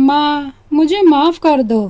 माँ, मुझे माफ़ कर दो।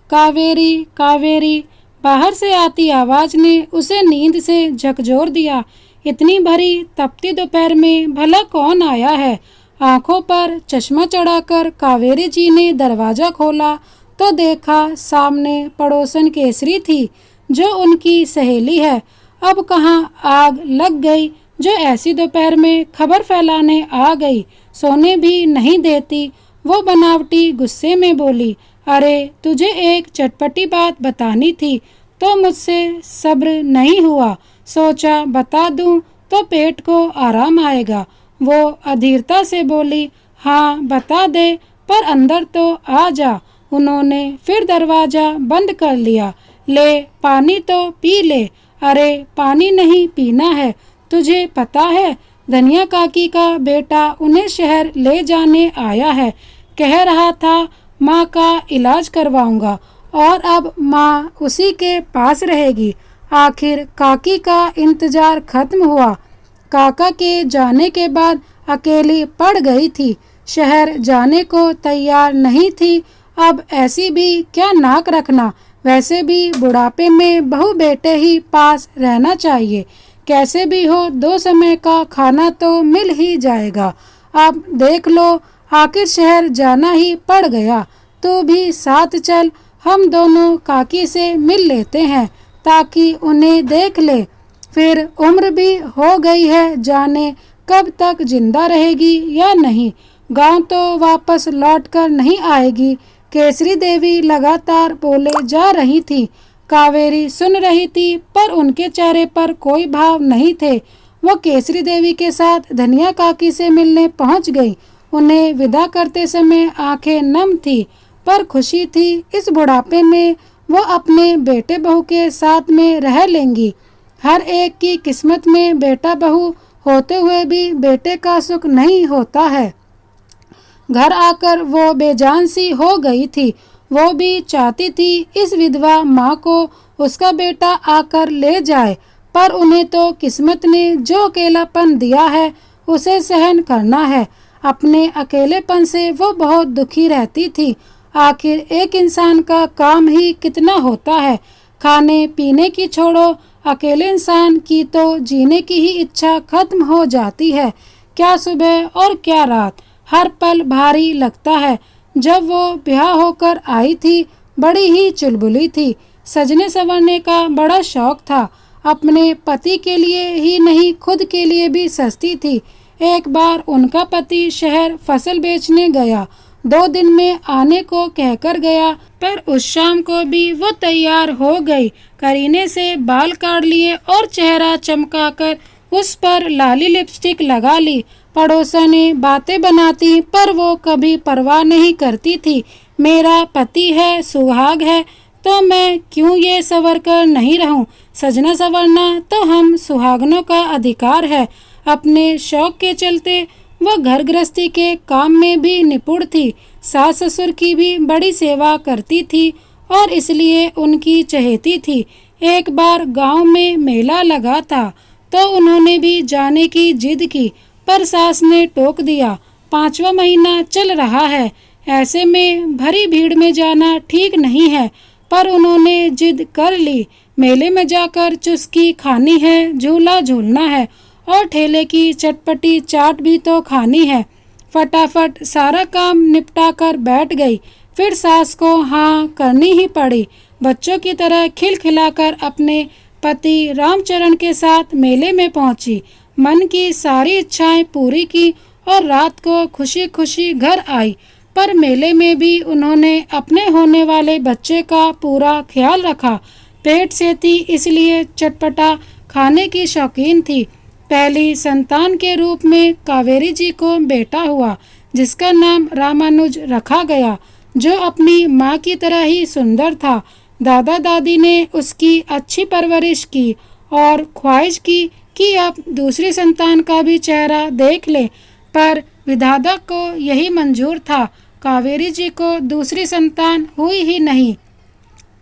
कावेरी, कावेरी। बाहर से आती आवाज़ ने उसे नींद से झकझोर दिया। इतनी भरी तपती दोपहर में भला कौन आया है? आंखों पर चश्मा चढ़ाकर कावेरी जी ने दरवाज़ा खोला तो देखा सामने पड़ोसन केसरी थी, जो उनकी सहेली है। अब कहाँ आग लग गई जो ऐसी दोपहर में खबर फैलाने आ गई। सोने भी नहीं देती। वो बनावटी गुस्से में बोली, अरे तुझे एक चटपटी बात बतानी थी तो मुझसे सब्र नहीं हुआ। सोचा बता दूं तो पेट को आराम आएगा। वो अधीरता से बोली, हाँ बता दे, पर अंदर तो आ जा। उन्होंने फिर दरवाज़ा बंद कर लिया। ले पानी तो पी ले। अरे पानी नहीं पीना है। तुझे पता है धनिया काकी का बेटा उन्हें शहर ले जाने आया है। कह रहा था माँ का इलाज करवाऊंगा और अब माँ उसी के पास रहेगी। आखिर काकी का इंतजार खत्म हुआ। काका के जाने के बाद अकेली पड़ गई थी। शहर जाने को तैयार नहीं थी। अब ऐसी भी क्या नाक रखना। वैसे भी बुढ़ापे में बहू बेटे ही पास रहना चाहिए। कैसे भी हो 2 समय का खाना तो मिल ही जाएगा। अब देख लो, आखिर शहर जाना ही पड़ गया। तू भी साथ चल, हम दोनों काकी से मिल लेते हैं ताकि उन्हें देख ले। फिर उम्र भी हो गई है, जाने कब तक जिंदा रहेगी या नहीं। गांव तो वापस लौटकर नहीं आएगी। केसरी देवी लगातार बोले जा रही थी। कावेरी सुन रही थी पर उनके चेहरे पर कोई भाव नहीं थे। वो केसरी देवी के साथ धनिया काकी से मिलने पहुंच गई। उन्हें विदा करते समय आंखें नम थी पर खुशी थी। इस बुढ़ापे में वो अपने बेटे बहू के साथ में रह लेंगी। हर एक की किस्मत में बेटा बहू होते हुए भी बेटे का सुख नहीं होता है। घर आकर वो बेजान सी हो गई थी। वो भी चाहती थी इस विधवा माँ को उसका बेटा आकर ले जाए, पर उन्हें तो किस्मत ने जो अकेलापन दिया है उसे सहन करना है। अपने अकेलेपन से वो बहुत दुखी रहती थी। आखिर एक इंसान का काम ही कितना होता है। खाने पीने की छोड़ो, अकेले इंसान की तो जीने की ही इच्छा खत्म हो जाती है। क्या सुबह और क्या रात, हर पल भारी लगता है। जब वो ब्याह होकर आई थी बड़ी ही चुलबुली थी। सजने संवरने का बड़ा शौक था। अपने पति के लिए ही नहीं खुद के लिए भी सस्ती थी। एक बार उनका पति शहर फसल बेचने गया। 2 दिन में आने को कहकर गया, पर उस शाम को भी वो तैयार हो गई। करीने से बाल काट लिए और चेहरा चमकाकर उस पर लाली लिपस्टिक लगा ली। पड़ोसने बातें बनाती पर वो कभी परवाह नहीं करती थी। मेरा पति है, सुहाग है, तो मैं क्यों ये सवर कर नहीं रहूं। सजना संवरना तो हम सुहागनों का अधिकार है। अपने शौक के चलते वह घर गृहस्थी के काम में भी निपुण थी। सास ससुर की भी बड़ी सेवा करती थी और इसलिए उनकी चहेती थी। एक बार गांव में मेला लगा था तो उन्होंने भी जाने की जिद की, पर सास ने टोक दिया। 5वां महीना चल रहा है, ऐसे में भरी भीड़ में जाना ठीक नहीं है, पर उन्होंने जिद कर ली। मेले में जाकर चुस्की खानी है, झूला झूलना है और ठेले की चटपटी चाट भी तो खानी है। फटाफट सारा काम निपटा कर बैठ गई। फिर सास को हाँ करनी ही पड़ी। बच्चों की तरह खिलखिलाकर अपने पति रामचरण के साथ मेले में पहुंची। मन की सारी इच्छाएं पूरी की और रात को खुशी खुशी घर आई। पर मेले में भी उन्होंने अपने होने वाले बच्चे का पूरा ख्याल रखा। पेट से थी इसलिए चटपटा खाने की शौकीन थी। पहली संतान के रूप में कावेरी जी को बेटा हुआ, जिसका नाम रामानुज रखा गया, जो अपनी माँ की तरह ही सुंदर था। दादा दादी ने उसकी अच्छी परवरिश की और ख्वाहिश की कि अब दूसरी संतान का भी चेहरा देख ले, पर विधाता को यही मंजूर था। कावेरी जी को दूसरी संतान हुई ही नहीं।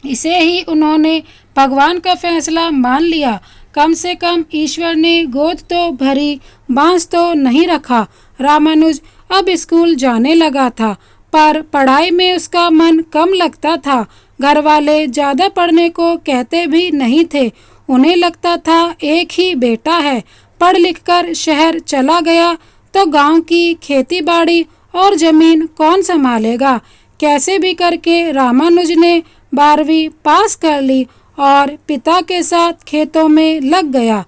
इसे ही उन्होंने भगवान का फैसला मान लिया। कम से कम ईश्वर ने गोद तो भरी, बांस तो नहीं रखा। रामानुज अब स्कूल जाने लगा था, पर पढ़ाई में उसका मन कम लगता था। घर वाले ज़्यादा पढ़ने को कहते भी नहीं थे। उन्हें लगता था एक ही बेटा है, पढ़ लिख कर शहर चला गया तो गांव की खेती बाड़ी और ज़मीन कौन संभालेगा। कैसे भी करके रामानुज ने 12वीं पास कर ली और पिता के साथ खेतों में लग गया।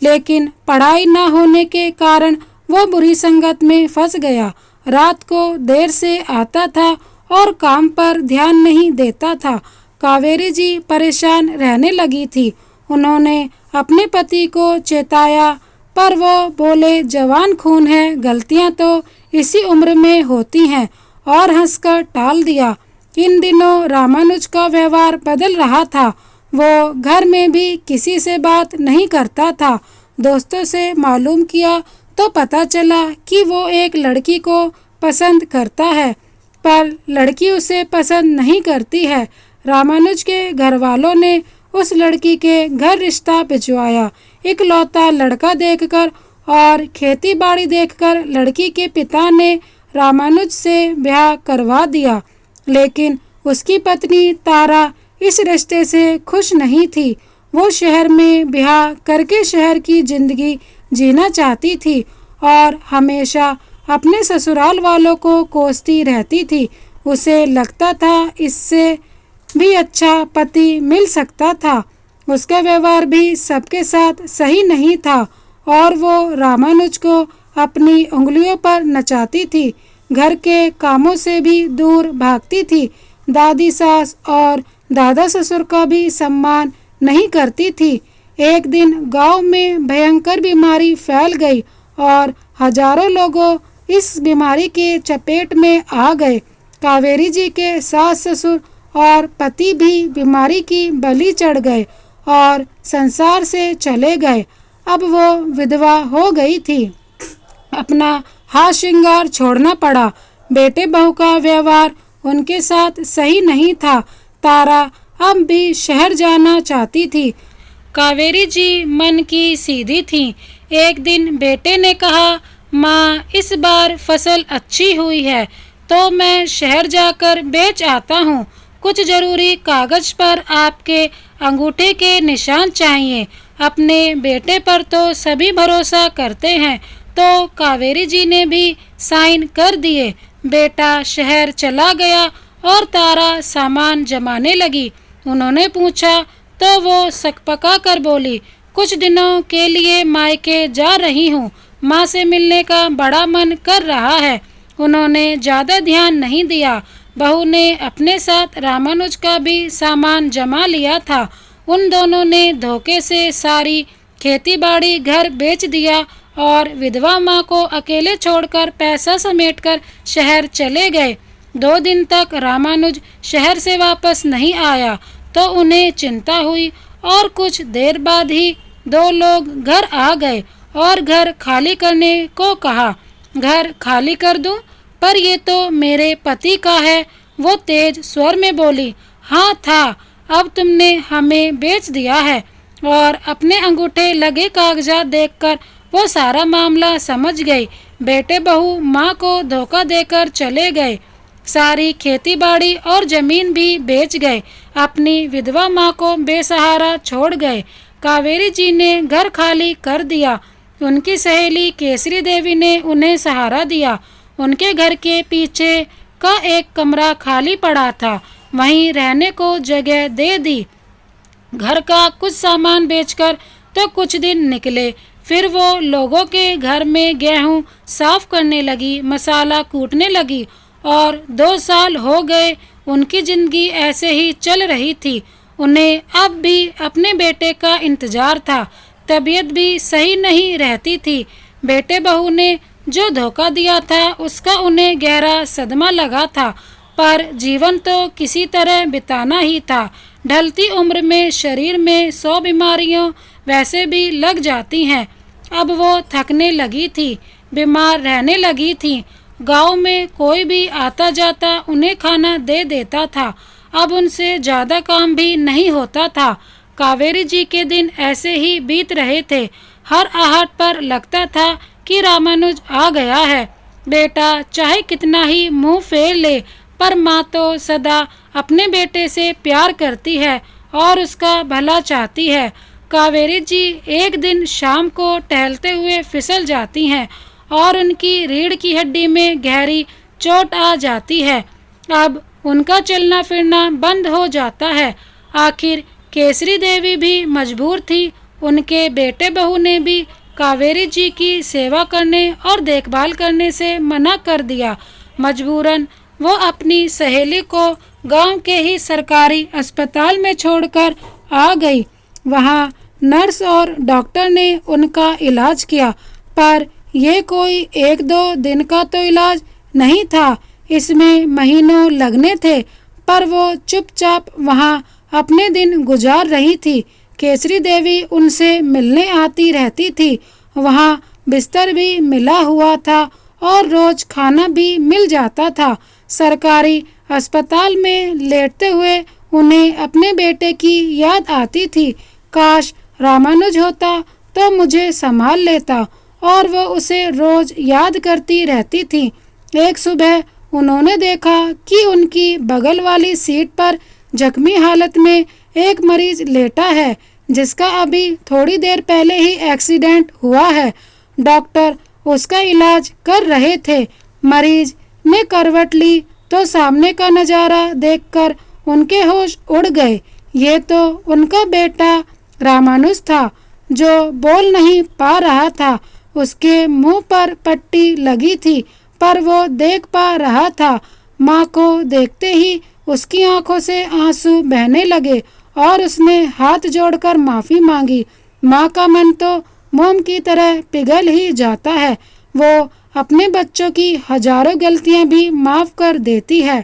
लेकिन पढ़ाई न होने के कारण वो बुरी संगत में फंस गया। रात को देर से आता था और काम पर ध्यान नहीं देता था। कावेरी जी परेशान रहने लगी थी। उन्होंने अपने पति को चेताया, पर वो बोले जवान खून है, गलतियां तो इसी उम्र में होती हैं, और हंसकर टाल दिया। इन दिनों रामानुज का व्यवहार बदल रहा था। वो घर में भी किसी से बात नहीं करता था। दोस्तों से मालूम किया तो पता चला कि वो एक लड़की को पसंद करता है, पर लड़की उसे पसंद नहीं करती है। रामानुज के घर वालों ने उस लड़की के घर रिश्ता भिजवाया। इकलौता लड़का देखकर और खेती बाड़ी देखकर लड़की के पिता ने रामानुज से ब्याह करवा दिया। लेकिन उसकी पत्नी तारा इस रिश्ते से खुश नहीं थी। वो शहर में ब्याह करके शहर की जिंदगी जीना चाहती थी और हमेशा अपने ससुराल वालों को कोसती रहती थी। उसे लगता था इससे भी अच्छा पति मिल सकता था। उसका व्यवहार भी सबके साथ सही नहीं था और वो रामानुज को अपनी उंगलियों पर नचाती थी। घर के कामों से भी दूर भागती थी। दादी सास और दादा ससुर का भी सम्मान नहीं करती थी। एक दिन गांव में भयंकर बीमारी फैल गई और हजारों लोगों इस बीमारी के चपेट में आ गए। कावेरी जी के सास ससुर और पति भी बीमारी की बलि चढ़ गए और संसार से चले गए। अब वो विधवा हो गई थी। अपना हाथ श्रृंगार छोड़ना पड़ा। बेटे बहू का व्यवहार उनके साथ सही नहीं था। तारा अब भी शहर जाना चाहती थी। कावेरी जी मन की सीधी थी। एक दिन बेटे ने कहा, माँ इस बार फसल अच्छी हुई है तो मैं शहर जाकर बेच आता हूँ। कुछ जरूरी कागज पर आपके अंगूठे के निशान चाहिए। अपने बेटे पर तो सभी भरोसा करते हैं। तो कावेरी जी ने भी साइन कर दिए। बेटा शहर चला गया और तारा सामान जमाने लगी। उन्होंने पूछा तो वो सकपका कर बोली, कुछ दिनों के लिए मायके जा रही हूँ। माँ से मिलने का बड़ा मन कर रहा है। उन्होंने ज़्यादा ध्यान नहीं दिया। बहू ने अपने साथ रामानुज का भी सामान जमा लिया था। उन दोनों ने धोखे से सारी खेतीबाड़ी घर बेच दिया और विधवा माँ को अकेले छोड़कर पैसा समेटकर शहर चले गए। 2 दिन तक रामानुज शहर से वापस नहीं आया तो उन्हें चिंता हुई और कुछ देर बाद ही 2 लोग घर आ गए और घर खाली करने को कहा। घर खाली कर दूं? पर ये तो मेरे पति का है, वो तेज स्वर में बोली। हाँ था, अब तुमने हमें बेच दिया है। और अपने अंगूठे लगे कागजात देखकर वो सारा मामला समझ गई। बेटे बहू माँ को धोखा देकर चले गए। सारी खेतीबाड़ी और जमीन भी बेच गए। अपनी विधवा माँ को बेसहारा छोड़ गए। कावेरी जी ने घर खाली कर दिया। उनकी सहेली केसरी देवी ने उन्हें सहारा दिया। उनके घर के पीछे का एक कमरा खाली पड़ा था, वहीं रहने को जगह दे दी। घर का कुछ सामान बेचकर तो कुछ दिन निकले। फिर वो लोगों के घर में गेहूं साफ करने लगी, मसाला कूटने लगी और 2 साल हो गए उनकी जिंदगी ऐसे ही चल रही थी। उन्हें अब भी अपने बेटे का इंतजार था। तबीयत भी सही नहीं रहती थी। बेटे बहू ने जो धोखा दिया था उसका उन्हें गहरा सदमा लगा था, पर जीवन तो किसी तरह बिताना ही था। ढलती उम्र में शरीर में 100 बीमारियां वैसे भी लग जाती हैं। अब वो थकने लगी थी, बीमार रहने लगी थी। गांव में कोई भी आता जाता उन्हें खाना दे देता था। अब उनसे ज़्यादा काम भी नहीं होता था। कावेरी जी के दिन ऐसे ही बीत रहे थे। हर आहट पर लगता था कि रामानुज आ गया है। बेटा चाहे कितना ही मुंह फेर ले, पर माँ तो सदा अपने बेटे से प्यार करती है और उसका भला चाहती है। कावेरी जी एक दिन शाम को टहलते हुए फिसल जाती हैं और उनकी रीढ़ की हड्डी में गहरी चोट आ जाती है। अब उनका चलना फिरना बंद हो जाता है। आखिर केसरी देवी भी मजबूर थी। उनके बेटे बहू ने भी कावेरी जी की सेवा करने और देखभाल करने से मना कर दिया। मजबूरन वो अपनी सहेली को गांव के ही सरकारी अस्पताल में छोड़कर आ गई। वहां नर्स और डॉक्टर ने उनका इलाज किया, पर यह कोई एक दो दिन का तो इलाज नहीं था, इसमें महीनों लगने थे। पर वो चुपचाप वहां अपने दिन गुजार रही थी। केसरी देवी उनसे मिलने आती रहती थी। वहां बिस्तर भी मिला हुआ था और रोज खाना भी मिल जाता था। सरकारी अस्पताल में लेटते हुए उन्हें अपने बेटे की याद आती थी। काश रामानुज होता तो मुझे संभाल लेता, और वो उसे रोज याद करती रहती थी। एक सुबह उन्होंने देखा कि उनकी बगल वाली सीट पर जख्मी हालत में एक मरीज लेटा है, जिसका अभी थोड़ी देर पहले ही एक्सीडेंट हुआ है। डॉक्टर उसका इलाज कर रहे थे। मरीज ने करवट ली तो सामने का नज़ारा देखकर उनके होश उड़ गए। ये तो उनका बेटा रामानुज था, जो बोल नहीं पा रहा था। उसके मुंह पर पट्टी लगी थी, पर वो देख पा रहा था। माँ को देखते ही उसकी आंखों से आंसू बहने लगे और उसने हाथ जोड़कर माफ़ी मांगी। माँ का मन तो मोम की तरह पिघल ही जाता है। वो अपने बच्चों की हजारों गलतियां भी माफ़ कर देती है।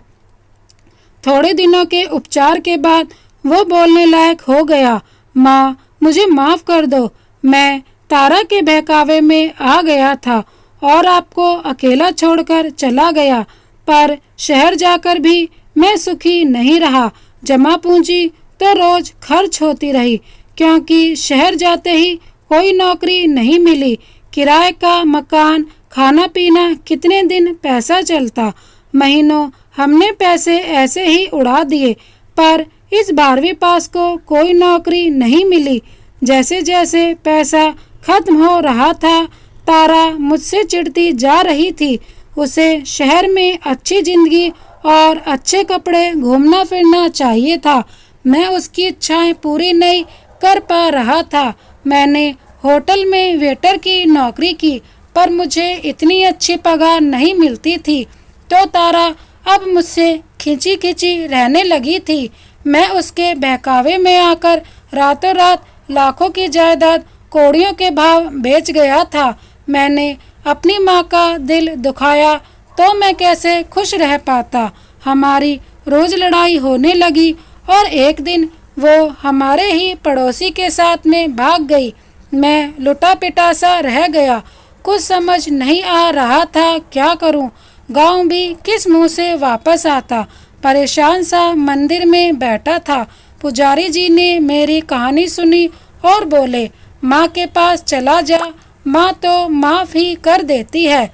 थोड़े दिनों के उपचार के बाद वो बोलने लायक हो गया। माँ, मुझे माफ़ कर दो। मैं तारा के बहकावे में आ गया था और आपको अकेला छोड़कर चला गया, पर शहर जाकर भी मैं सुखी नहीं रहा। जमा पूंजी तो रोज खर्च होती रही, क्योंकि शहर जाते ही कोई नौकरी नहीं मिली। किराए का मकान, खाना पीना, कितने दिन पैसा चलता। महीनों हमने पैसे ऐसे ही उड़ा दिए, पर इस 12वीं पास को कोई नौकरी नहीं मिली। जैसे जैसे पैसा खत्म हो रहा था, तारा मुझसे चिढ़ती जा रही थी। उसे शहर में अच्छी जिंदगी और अच्छे कपड़े, घूमना फिरना चाहिए था। मैं उसकी इच्छाएं पूरी नहीं कर पा रहा था। मैंने होटल में वेटर की नौकरी की, पर मुझे इतनी अच्छी पगार नहीं मिलती थी, तो तारा अब मुझसे खिंची खिंची रहने लगी थी। मैं उसके बहकावे में आकर रातों रात लाखों की जायदाद कौड़ियों के भाव बेच गया था। मैंने अपनी माँ का दिल दुखाया तो मैं कैसे खुश रह पाता। हमारी रोज लड़ाई होने लगी और एक दिन वो हमारे ही पड़ोसी के साथ में भाग गई। मैं लुटा पिटा सा रह गया। कुछ समझ नहीं आ रहा था क्या करूं। गांव भी किस मुंह से वापस आता। परेशान सा मंदिर में बैठा था। पुजारी जी ने मेरी कहानी सुनी और बोले, माँ के पास चला जा, माँ तो माफ़ ही कर देती है।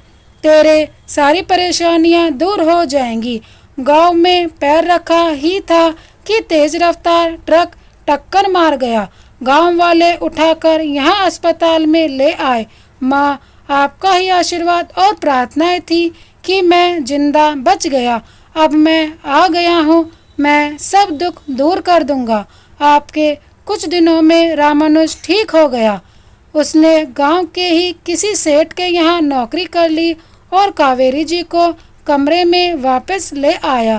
तेरे सारी परेशानियाँ दूर हो जाएंगी। गांव में पैर रखा ही था कि तेज रफ्तार ट्रक टक्कर मार गया। गांव वाले उठाकर यहाँ अस्पताल में ले आए। माँ, आपका ही आशीर्वाद और प्रार्थनाएं थी कि मैं जिंदा बच गया। अब मैं आ गया हूँ। मैं सब दुख दूर कर दूंगा। आपके कुछ दिनों में रामानुज ठीक हो गया। उसने गांव के ही किसी सेठ के यहाँ नौकरी कर ली और कावेरी जी को कमरे में वापस ले आया।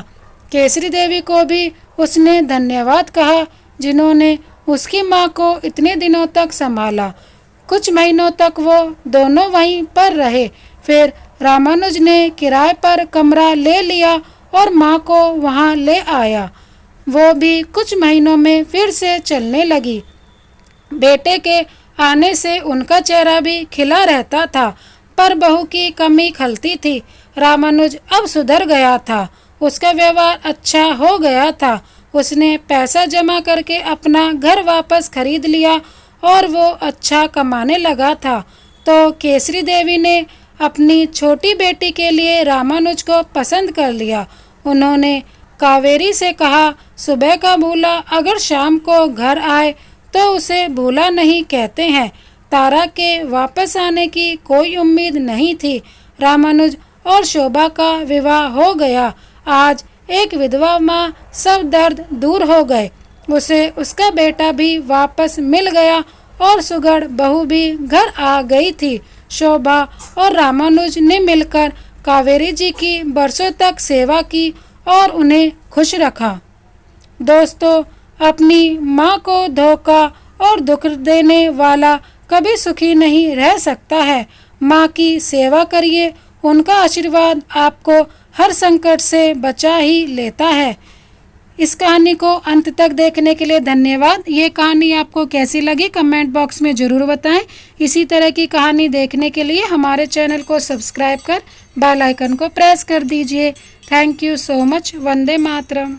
केसरी देवी को भी उसने धन्यवाद कहा, जिन्होंने उसकी माँ को इतने दिनों तक संभाला। कुछ महीनों तक वो दोनों वहीं पर रहे। फिर रामानुज ने किराए पर कमरा ले लिया और माँ को वहाँ ले आया। वो भी कुछ महीनों में फिर से चलने लगी। बेटे के आने से उनका चेहरा भी खिला रहता था, पर बहू की कमी खलती थी। रामानुज अब सुधर गया था। उसका व्यवहार अच्छा हो गया था। उसने पैसा जमा करके अपना घर वापस खरीद लिया और वो अच्छा कमाने लगा था। तो केसरी देवी ने अपनी छोटी बेटी के लिए रामानुज को पसंद कर लिया। उन्होंने कावेरी से कहा, सुबह का भूला अगर शाम को घर आए तो उसे भूला नहीं कहते हैं। तारा के वापस आने की कोई उम्मीद नहीं थी। रामानुज और शोभा का विवाह हो गया। आज एक विधवा माँ, सब दर्द दूर हो गए। उसे उसका बेटा भी वापस मिल गया और सुघड़ बहू भी घर आ गई थी। शोभा और रामानुज ने मिलकर कावेरी जी की बरसों तक सेवा की और उन्हें खुश रखा। दोस्तों, अपनी माँ को धोखा और दुख देने वाला कभी सुखी नहीं रह सकता है। माँ की सेवा करिए, उनका आशीर्वाद आपको हर संकट से बचा ही लेता है। इस कहानी को अंत तक देखने के लिए धन्यवाद। ये कहानी आपको कैसी लगी कमेंट बॉक्स में ज़रूर बताएं। इसी तरह की कहानी देखने के लिए हमारे चैनल को सब्सक्राइब कर बेल आइकन को प्रेस कर दीजिए। Thank you so much. Vande Mataram.